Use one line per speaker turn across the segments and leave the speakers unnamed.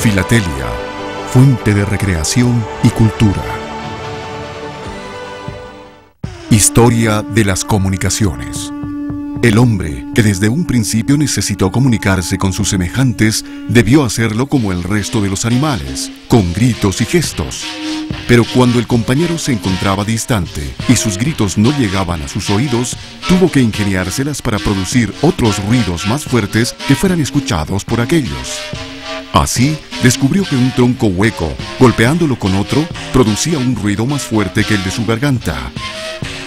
Filatelia, fuente de recreación y cultura. Historia de las comunicaciones. El hombre, que desde un principio necesitó comunicarse con sus semejantes, debió hacerlo como el resto de los animales, con gritos y gestos. Pero cuando el compañero se encontraba distante y sus gritos no llegaban a sus oídos, tuvo que ingeniárselas para producir otros ruidos más fuertes que fueran escuchados por aquellos. Así, descubrió que un tronco hueco, golpeándolo con otro, producía un ruido más fuerte que el de su garganta.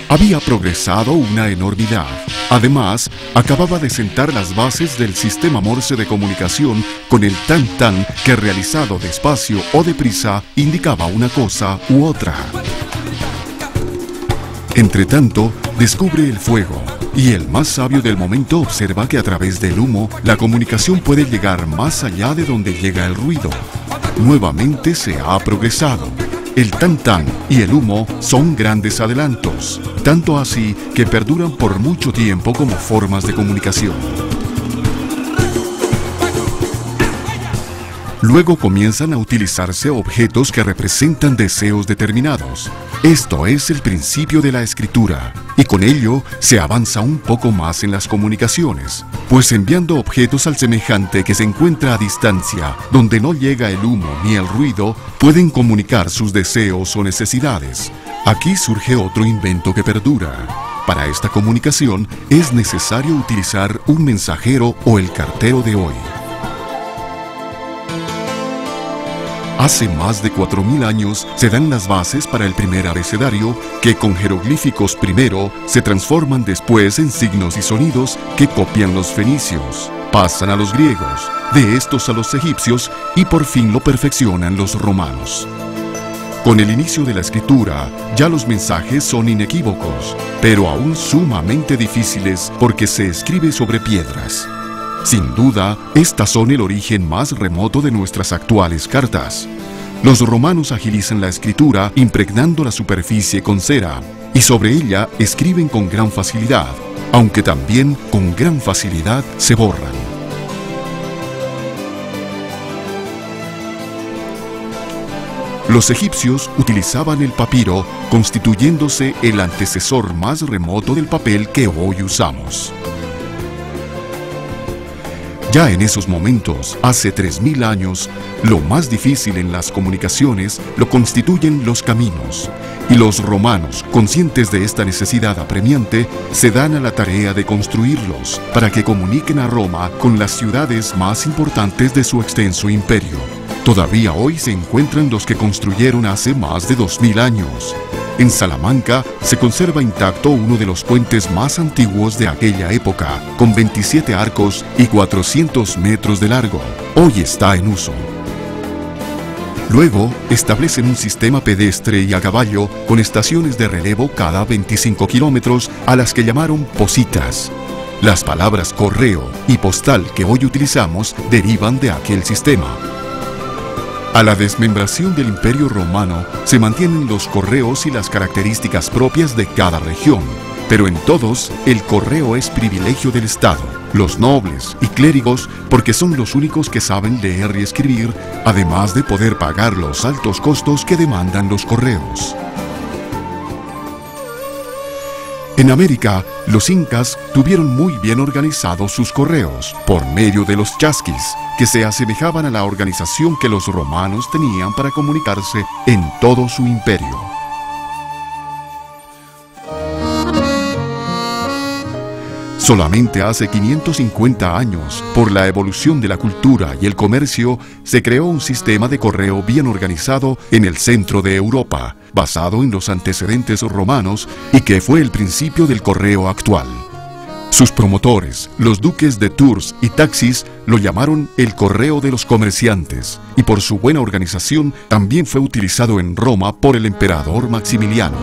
Había progresado una enormidad. Además, acababa de sentar las bases del sistema Morse de comunicación con el tan-tan que, realizado despacio o deprisa, indicaba una cosa u otra. Entretanto, descubre el fuego, y el más sabio del momento observa que a través del humo la comunicación puede llegar más allá de donde llega el ruido. Nuevamente se ha progresado. El tan-tan y el humo son grandes adelantos, tanto así que perduran por mucho tiempo como formas de comunicación. Luego comienzan a utilizarse objetos que representan deseos determinados. Esto es el principio de la escritura, y con ello se avanza un poco más en las comunicaciones, pues enviando objetos al semejante que se encuentra a distancia, donde no llega el humo ni el ruido, pueden comunicar sus deseos o necesidades. Aquí surge otro invento que perdura. Para esta comunicación es necesario utilizar un mensajero o el cartero de hoy. Hace más de 4000 años se dan las bases para el primer abecedario, que con jeroglíficos primero se transforman después en signos y sonidos que copian los fenicios, pasan a los griegos, de estos a los egipcios y por fin lo perfeccionan los romanos. Con el inicio de la escritura, ya los mensajes son inequívocos, pero aún sumamente difíciles porque se escribe sobre piedras. Sin duda, estas son el origen más remoto de nuestras actuales cartas. Los romanos agilizan la escritura impregnando la superficie con cera, y sobre ella escriben con gran facilidad, aunque también con gran facilidad se borran. Los egipcios utilizaban el papiro, constituyéndose el antecesor más remoto del papel que hoy usamos. Ya en esos momentos, hace 3000 años, lo más difícil en las comunicaciones lo constituyen los caminos, y los romanos, conscientes de esta necesidad apremiante, se dan a la tarea de construirlos para que comuniquen a Roma con las ciudades más importantes de su extenso imperio. Todavía hoy se encuentran los que construyeron hace más de 2000 años. En Salamanca se conserva intacto uno de los puentes más antiguos de aquella época, con 27 arcos y 400 metros de largo. Hoy está en uso. Luego, establecen un sistema pedestre y a caballo con estaciones de relevo cada 25 kilómetros, a las que llamaron positas. Las palabras correo y postal que hoy utilizamos derivan de aquel sistema. A la desmembración del Imperio Romano se mantienen los correos y las características propias de cada región, pero en todos el correo es privilegio del Estado, los nobles y clérigos, porque son los únicos que saben leer y escribir, además de poder pagar los altos costos que demandan los correos. En América, los incas tuvieron muy bien organizados sus correos por medio de los chasquis, que se asemejaban a la organización que los romanos tenían para comunicarse en todo su imperio. Solamente hace 550 años, por la evolución de la cultura y el comercio, se creó un sistema de correo bien organizado en el centro de Europa, basado en los antecedentes romanos y que fue el principio del correo actual. Sus promotores, los duques de Tours y Taxis, lo llamaron el correo de los comerciantes, y por su buena organización también fue utilizado en Roma por el emperador Maximiliano.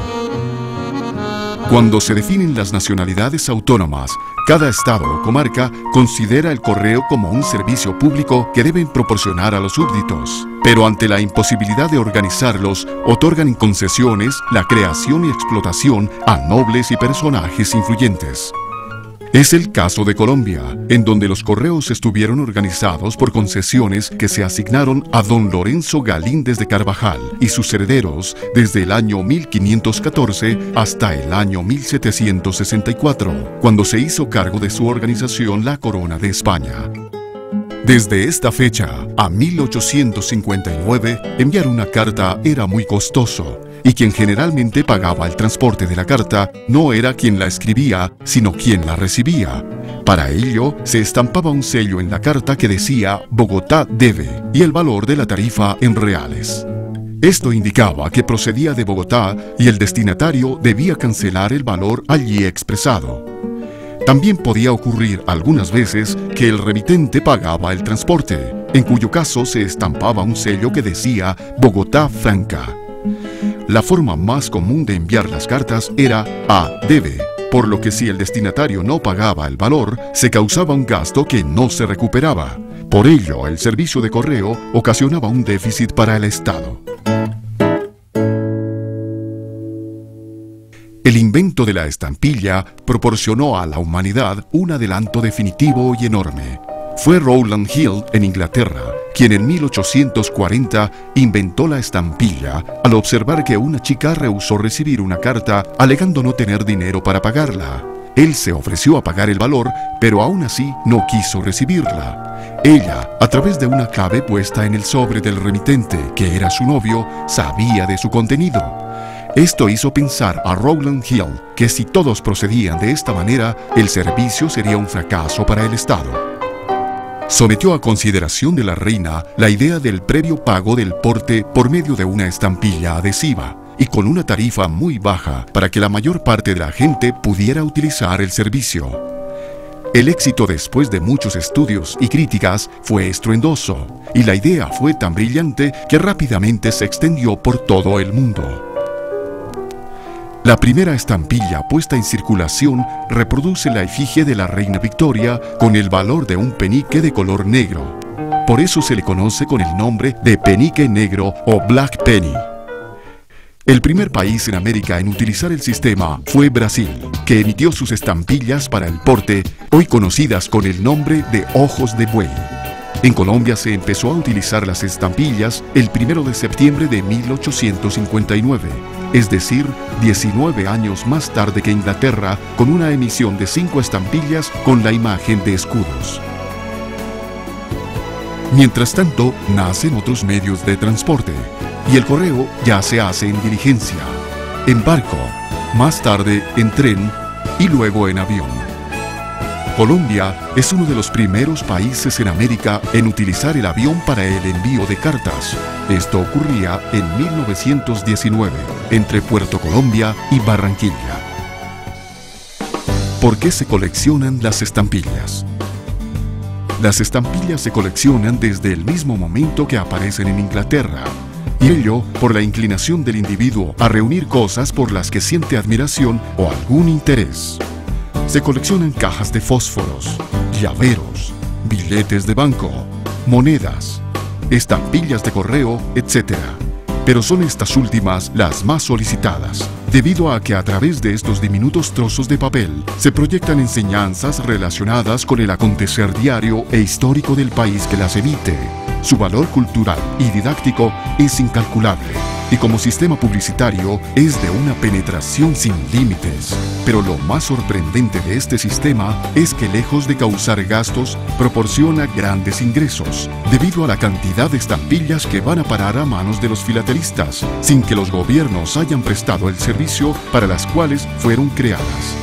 Cuando se definen las nacionalidades autónomas, cada estado o comarca considera el correo como un servicio público que deben proporcionar a los súbditos, pero ante la imposibilidad de organizarlos, otorgan en concesiones la creación y explotación a nobles y personajes influyentes. Es el caso de Colombia, en donde los correos estuvieron organizados por concesiones que se asignaron a don Lorenzo Galíndez de Carvajal y sus herederos desde el año 1514 hasta el año 1764, cuando se hizo cargo de su organización la Corona de España. Desde esta fecha a 1859, enviar una carta era muy costoso, y quien generalmente pagaba el transporte de la carta no era quien la escribía, sino quien la recibía. Para ello, se estampaba un sello en la carta que decía «Bogotá debe» y el valor de la tarifa en reales. Esto indicaba que procedía de Bogotá y el destinatario debía cancelar el valor allí expresado. También podía ocurrir algunas veces que el remitente pagaba el transporte, en cuyo caso se estampaba un sello que decía «Bogotá Franca». La forma más común de enviar las cartas era a debe, por lo que si el destinatario no pagaba el valor, se causaba un gasto que no se recuperaba. Por ello, el servicio de correo ocasionaba un déficit para el Estado. El invento de la estampilla proporcionó a la humanidad un adelanto definitivo y enorme. Fue Rowland Hill, en Inglaterra, quien en 1840 inventó la estampilla al observar que una chica rehusó recibir una carta alegando no tener dinero para pagarla. Él se ofreció a pagar el valor, pero aún así no quiso recibirla. Ella, a través de una clave puesta en el sobre del remitente, que era su novio, sabía de su contenido. Esto hizo pensar a Rowland Hill que si todos procedían de esta manera, el servicio sería un fracaso para el Estado. Sometió a consideración de la reina la idea del previo pago del porte por medio de una estampilla adhesiva y con una tarifa muy baja para que la mayor parte de la gente pudiera utilizar el servicio. El éxito después de muchos estudios y críticas fue estruendoso y la idea fue tan brillante que rápidamente se extendió por todo el mundo. La primera estampilla puesta en circulación reproduce la efigie de la reina Victoria con el valor de un penique de color negro. Por eso se le conoce con el nombre de penique negro o Black Penny. El primer país en América en utilizar el sistema fue Brasil, que emitió sus estampillas para el porte, hoy conocidas con el nombre de ojos de buey. En Colombia se empezó a utilizar las estampillas el 1 de septiembre de 1859, es decir, 19 años más tarde que Inglaterra, con una emisión de 5 estampillas con la imagen de escudos. Mientras tanto, nacen otros medios de transporte, y el correo ya se hace en diligencia, en barco, más tarde en tren y luego en avión. Colombia es uno de los primeros países en América en utilizar el avión para el envío de cartas. Esto ocurría en 1919, entre Puerto Colombia y Barranquilla. ¿Por qué se coleccionan las estampillas? Las estampillas se coleccionan desde el mismo momento que aparecen en Inglaterra, y ello por la inclinación del individuo a reunir cosas por las que siente admiración o algún interés. Se coleccionan cajas de fósforos, llaveros, billetes de banco, monedas, estampillas de correo, etc. Pero son estas últimas las más solicitadas, debido a que a través de estos diminutos trozos de papel se proyectan enseñanzas relacionadas con el acontecer diario e histórico del país que las emite. Su valor cultural y didáctico es incalculable, y como sistema publicitario es de una penetración sin límites. Pero lo más sorprendente de este sistema es que lejos de causar gastos, proporciona grandes ingresos, debido a la cantidad de estampillas que van a parar a manos de los filatelistas, sin que los gobiernos hayan prestado el servicio para las cuales fueron creadas.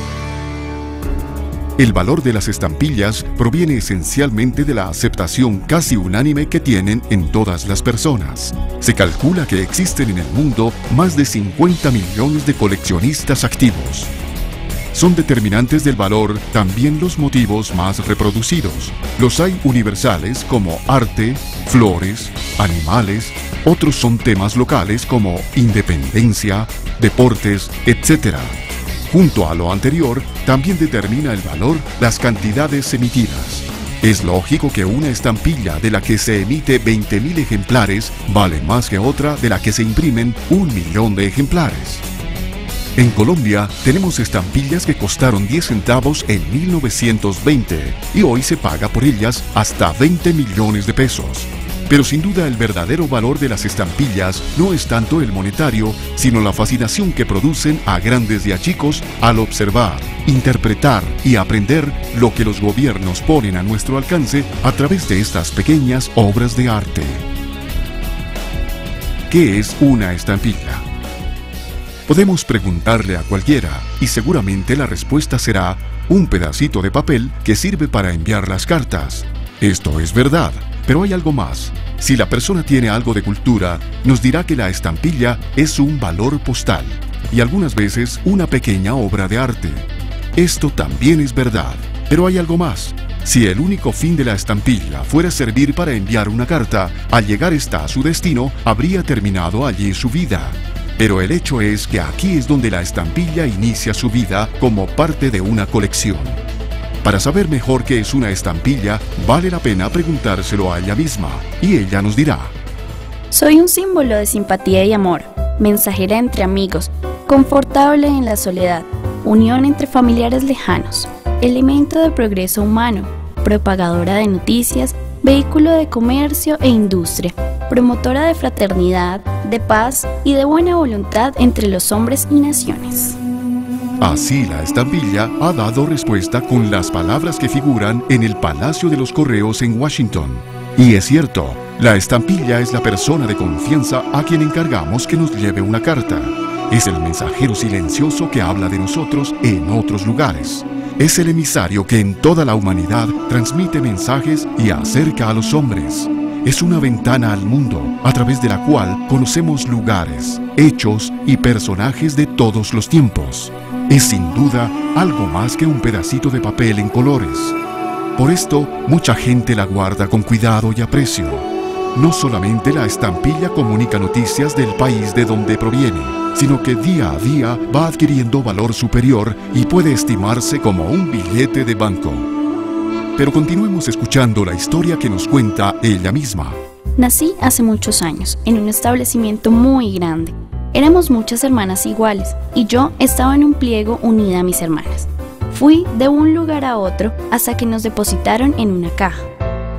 El valor de las estampillas proviene esencialmente de la aceptación casi unánime que tienen en todas las personas. Se calcula que existen en el mundo más de 50 millones de coleccionistas activos. Son determinantes del valor también los motivos más reproducidos. Los hay universales como arte, flores, animales. Otros son temas locales como independencia, deportes, etc. Junto a lo anterior, también determina el valor las cantidades emitidas. Es lógico que una estampilla de la que se emite 20.000 ejemplares vale más que otra de la que se imprimen 1 millón de ejemplares. En Colombia tenemos estampillas que costaron 10 centavos en 1920 y hoy se paga por ellas hasta 20 millones de pesos. Pero sin duda el verdadero valor de las estampillas no es tanto el monetario, sino la fascinación que producen a grandes y a chicos al observar, interpretar y aprender lo que los gobiernos ponen a nuestro alcance a través de estas pequeñas obras de arte. ¿Qué es una estampilla? Podemos preguntarle a cualquiera y seguramente la respuesta será un pedacito de papel que sirve para enviar las cartas. Esto es verdad, pero hay algo más. Si la persona tiene algo de cultura, nos dirá que la estampilla es un valor postal y algunas veces una pequeña obra de arte. Esto también es verdad, pero hay algo más. Si el único fin de la estampilla fuera servir para enviar una carta, al llegar esta a su destino, habría terminado allí su vida. Pero el hecho es que aquí es donde la estampilla inicia su vida como parte de una colección. Para saber mejor qué es una estampilla, vale la pena preguntárselo a ella misma, y ella nos dirá:
soy un símbolo de simpatía y amor, mensajera entre amigos, confortable en la soledad, unión entre familiares lejanos, elemento de progreso humano, propagadora de noticias, vehículo de comercio e industria, promotora de fraternidad, de paz y de buena voluntad entre los hombres y naciones.
Así la estampilla ha dado respuesta con las palabras que figuran en el Palacio de los Correos en Washington. Y es cierto, la estampilla es la persona de confianza a quien encargamos que nos lleve una carta. Es el mensajero silencioso que habla de nosotros en otros lugares. Es el emisario que en toda la humanidad transmite mensajes y acerca a los hombres. Es una ventana al mundo a través de la cual conocemos lugares, hechos y personajes de todos los tiempos. Es sin duda algo más que un pedacito de papel en colores. Por esto, mucha gente la guarda con cuidado y aprecio. No solamente la estampilla comunica noticias del país de donde proviene, sino que día a día va adquiriendo valor superior y puede estimarse como un billete de banco. Pero continuemos escuchando la historia que nos cuenta ella misma.
Nací hace muchos años, en un establecimiento muy grande. Éramos muchas hermanas iguales, y yo estaba en un pliego unida a mis hermanas. Fui de un lugar a otro hasta que nos depositaron en una caja.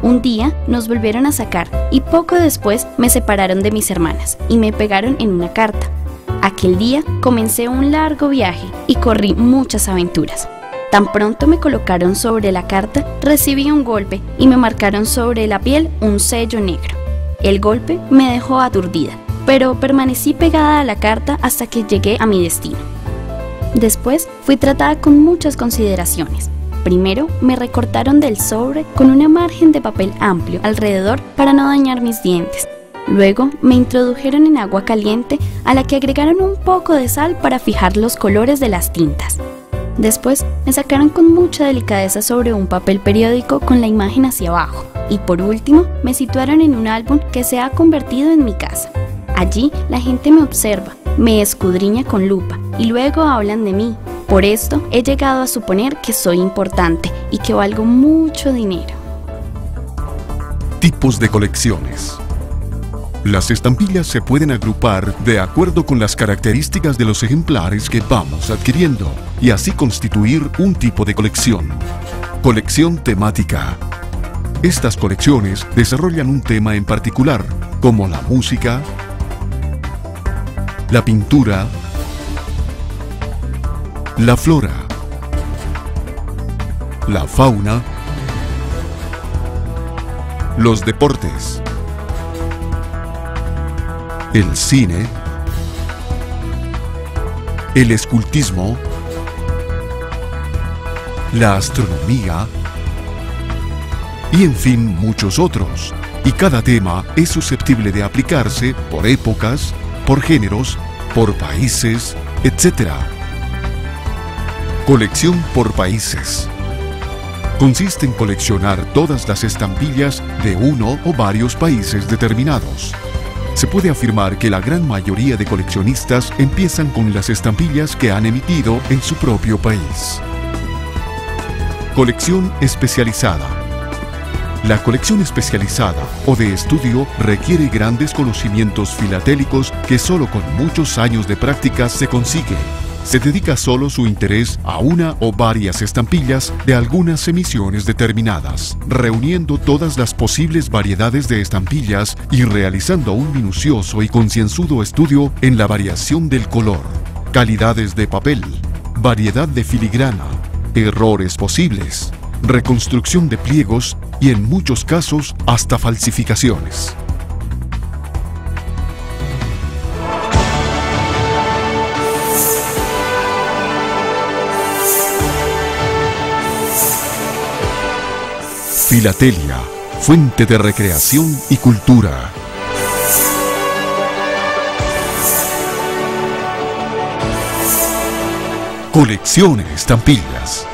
Un día nos volvieron a sacar, y poco después me separaron de mis hermanas, y me pegaron en una carta. Aquel día comencé un largo viaje, y corrí muchas aventuras. Tan pronto me colocaron sobre la carta, recibí un golpe y me marcaron sobre la piel un sello negro. El golpe me dejó aturdida, pero permanecí pegada a la carta hasta que llegué a mi destino. Después fui tratada con muchas consideraciones. Primero me recortaron del sobre con una margen de papel amplio alrededor para no dañar mis dientes. Luego me introdujeron en agua caliente a la que agregaron un poco de sal para fijar los colores de las tintas. Después me sacaron con mucha delicadeza sobre un papel periódico con la imagen hacia abajo. Y por último me situaron en un álbum que se ha convertido en mi casa. Allí la gente me observa, me escudriña con lupa y luego hablan de mí. Por esto he llegado a suponer que soy importante y que valgo mucho dinero.
Tipos de colecciones. Las estampillas se pueden agrupar de acuerdo con las características de los ejemplares que vamos adquiriendo y así constituir un tipo de colección. Colección temática. Estas colecciones desarrollan un tema en particular, como la música, la pintura, la flora, la fauna, los deportes, el cine, el escultismo, la astronomía y en fin muchos otros. Y cada tema es susceptible de aplicarse por épocas, por géneros, por países, etc. Colección por países. Consiste en coleccionar todas las estampillas de uno o varios países determinados. Se puede afirmar que la gran mayoría de coleccionistas empiezan con las estampillas que han emitido en su propio país. Colección especializada. La colección especializada o de estudio requiere grandes conocimientos filatélicos que solo con muchos años de práctica se consigue. se dedica solo su interés a una o varias estampillas de algunas emisiones determinadas, reuniendo todas las posibles variedades de estampillas y realizando un minucioso y concienzudo estudio en la variación del color, calidades de papel, variedad de filigrana, errores posibles, reconstrucción de pliegos y en muchos casos hasta falsificaciones. Filatelia, fuente de recreación y cultura. Coleccione estampillas.